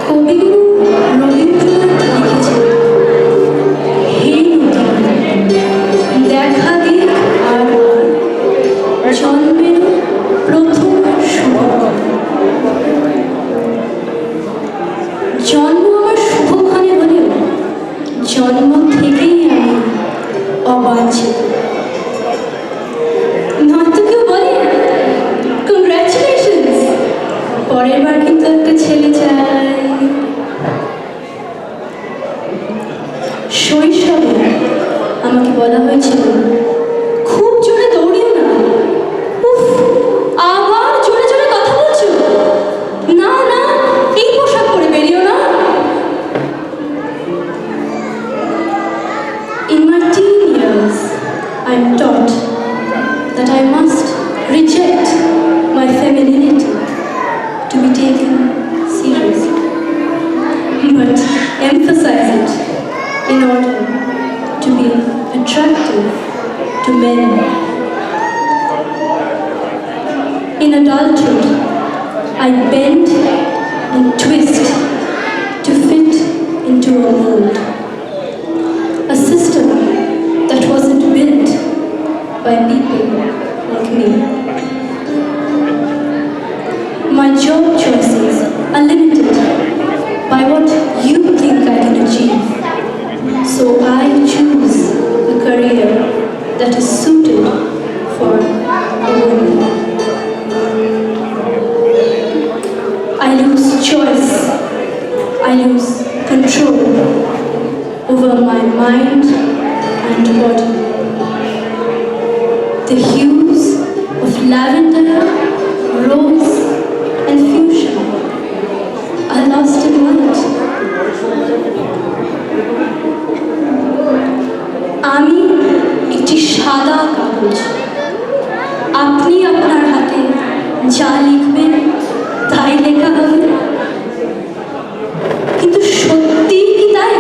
কবিগুরু রবীন্দ্রনাথ লিখেছেন, হে নদী, দেখা দিক আর জন্মের প্রথম শুভক্ষণ। জন্ম আমার শুভক্ষণে হলেও জন্ম থেকেই আমি অবাঞ্ছিত। নয়তো কেউ বলে কংগ্রাচুলেশনস, পরের বার কিন্তু একটা ছেলে চাই। শৈশবে আমাকে বলা হয়েছিল, খুব জোরে দৌড়িও না। উফ, আবার জোরে জোরে কথা বলছো, না না এই পোশাক পরে বেরিও না। In my teen years, I'm taught that I must reject my femininity to be taken seriously, but emphasize it in order to be attractive to men. In adulthood, I bend and twist to fit into a mold, a system that wasn't built by people like me. My job choices are limited by what you think I can achieve, so I choose a career that is suited for a woman. I lose choice, I lose control over my mind and body. The hues of lavender, rose, and fuchsia are lost in light. আমি একটি সাদা কাগজ, আপনি আপনার হাতে যা লিখবেন তাই লেখা হবে। কিন্তু সত্যি কি তাই?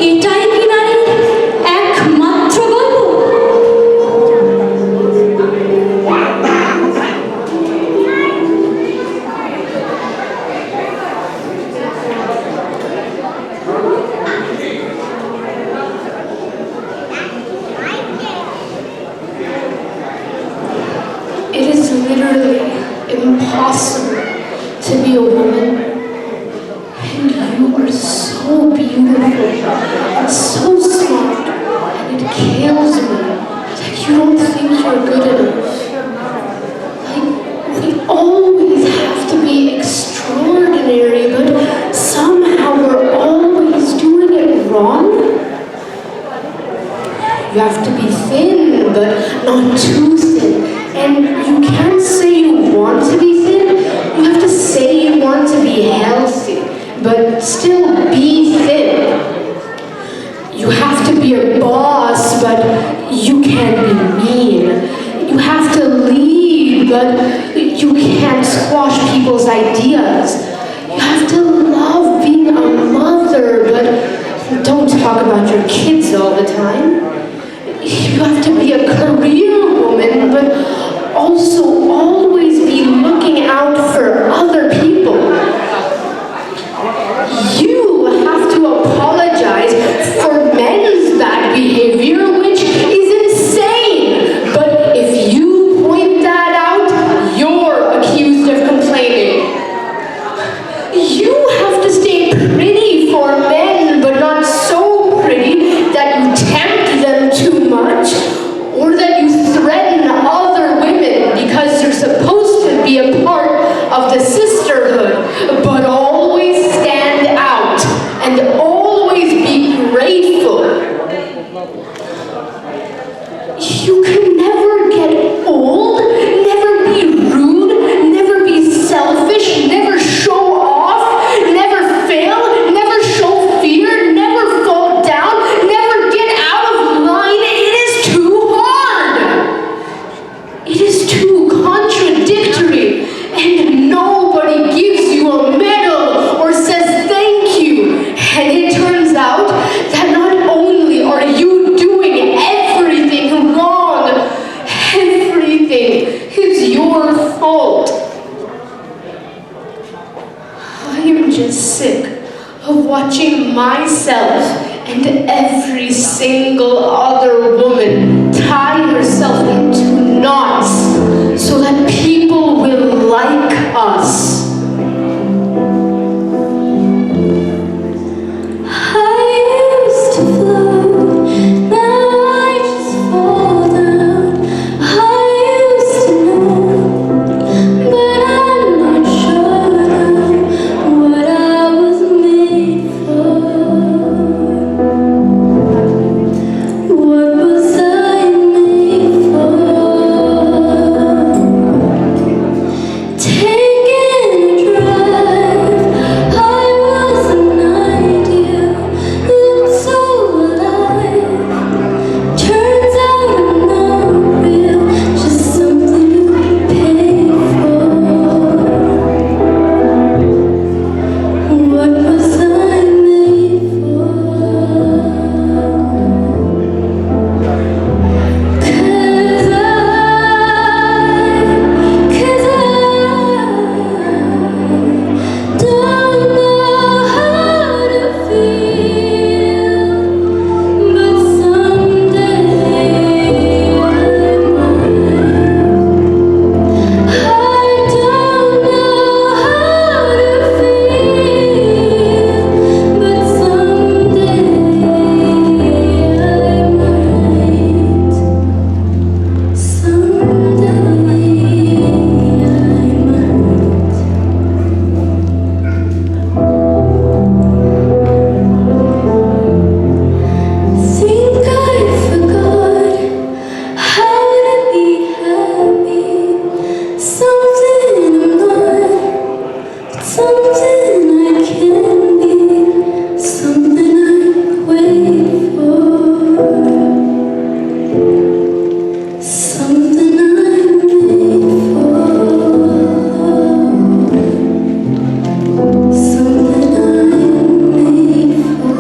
এটাই কি নারীর একমাত্র গল্প? It is literally impossible to be a woman, and you are so beautiful and so smart, and it kills me that you don't think you're good enough. Like, we always have to be extraordinary, but somehow we're always doing it wrong. You have to be thin, but not too thin. And you can't say you want to be thin, you have to say you want to be healthy, but still be thin. You have to be a boss, but you can't be mean. You have to lead, but you can't squash people's ideas. You have to love being a mother, but don't talk about your kids all the time. You have to be a career woman, but also always be looking out for other people. You have to apologize for men's bad behavior, which is insane. But if you point that out, you're accused of complaining. You have to stay pretty for men, but not so pretty that you tempt them too much, or that you threaten other women because you're supposed to be a part of the sisterhood, but always stand out and always be grateful. You can never get old, never be rude, never be selfish, never show off, never fail, never show fear, never fall down, never get out of line. It is too hard. It is too contradictory, and nobody gives you a medal or says thank you. And it turns out that not only are you doing everything wrong, myself and every single other woman tie herself into knots so that people will like us. I used to float, now I just fall down. I used to know, but I'm not sure now what I was made for. What was I made for? Taking a drive, I was an idea, looked so alive. Turns out I'm not real, just something you pay for. What was I made for? 'Cause I don't know how to feel, but someday I might. I don't know how to feel, but someday I might. Someday I might. Think I forgot how to be happy. Something I'm not, but something I can be. Something I wait for. Something I'm made for. Something I'm made for.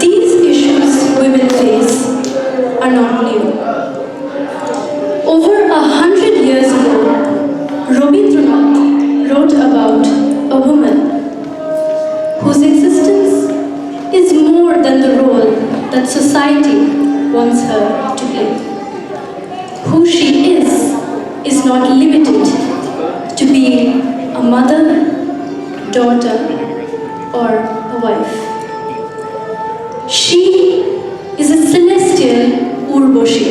These issues women face are not new. Over 100 years ago, Rabindranath wrote about a woman whose existence is more than the role that society wants her to play. Who she is not limited to being a mother, daughter, or a wife. She is a celestial Urboshi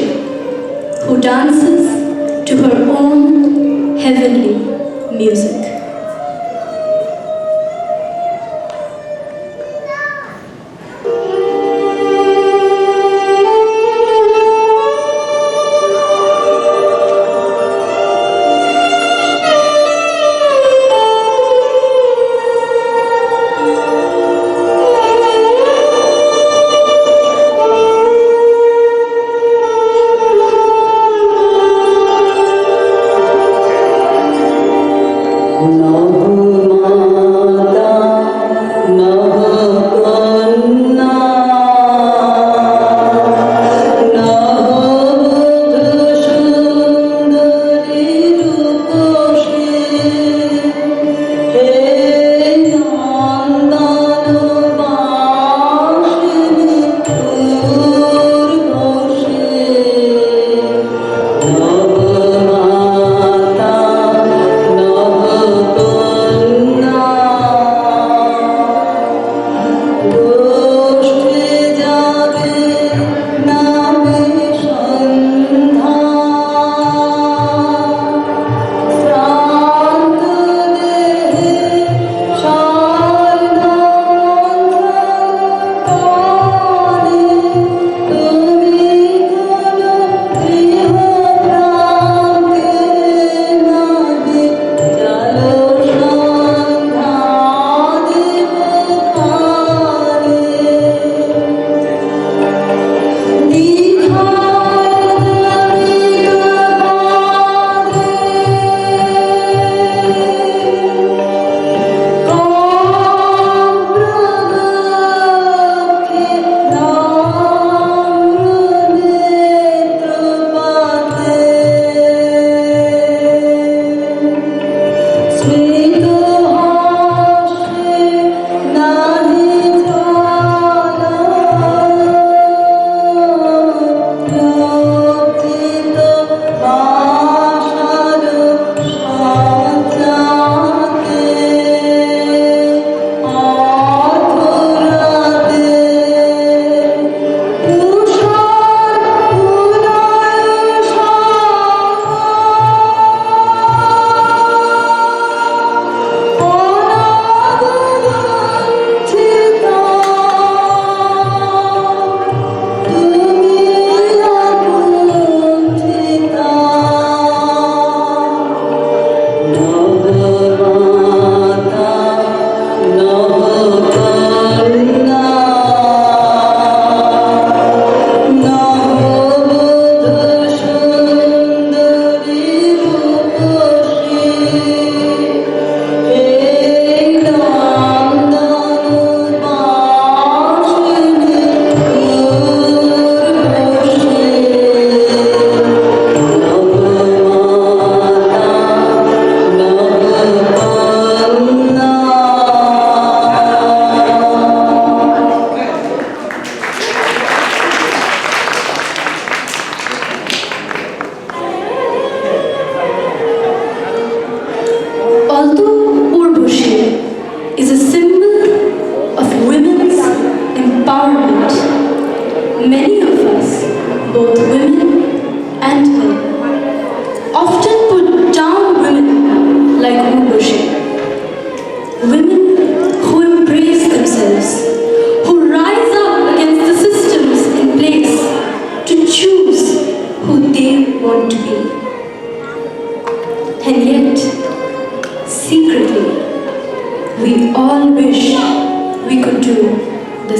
who dances to her own heavenly music.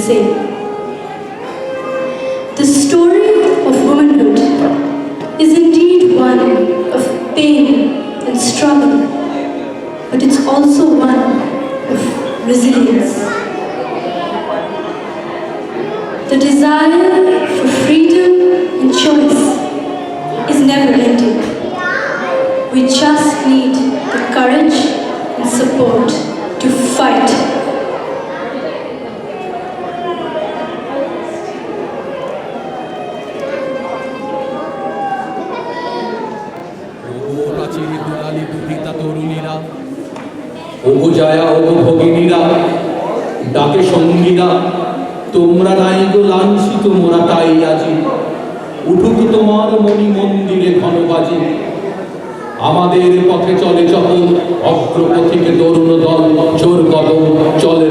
same. The story of womanhood is indeed one of pain and struggle, but it's also one of resilience. The desire for freedom and choice is never ending. We just need the courage and support to fight. ওগো জয়া ওগো ভগিনীরা ডাকে সঙ্গীরা তোমরা নাই গো লাঞ্ছিত মোরা তাই আজি উঠুক তোমার মণি মন্দিরে ঘনবাজি আমাদের পথে চলে চপল অগ্রপথিকে তরুণ দল চোর কদম চলে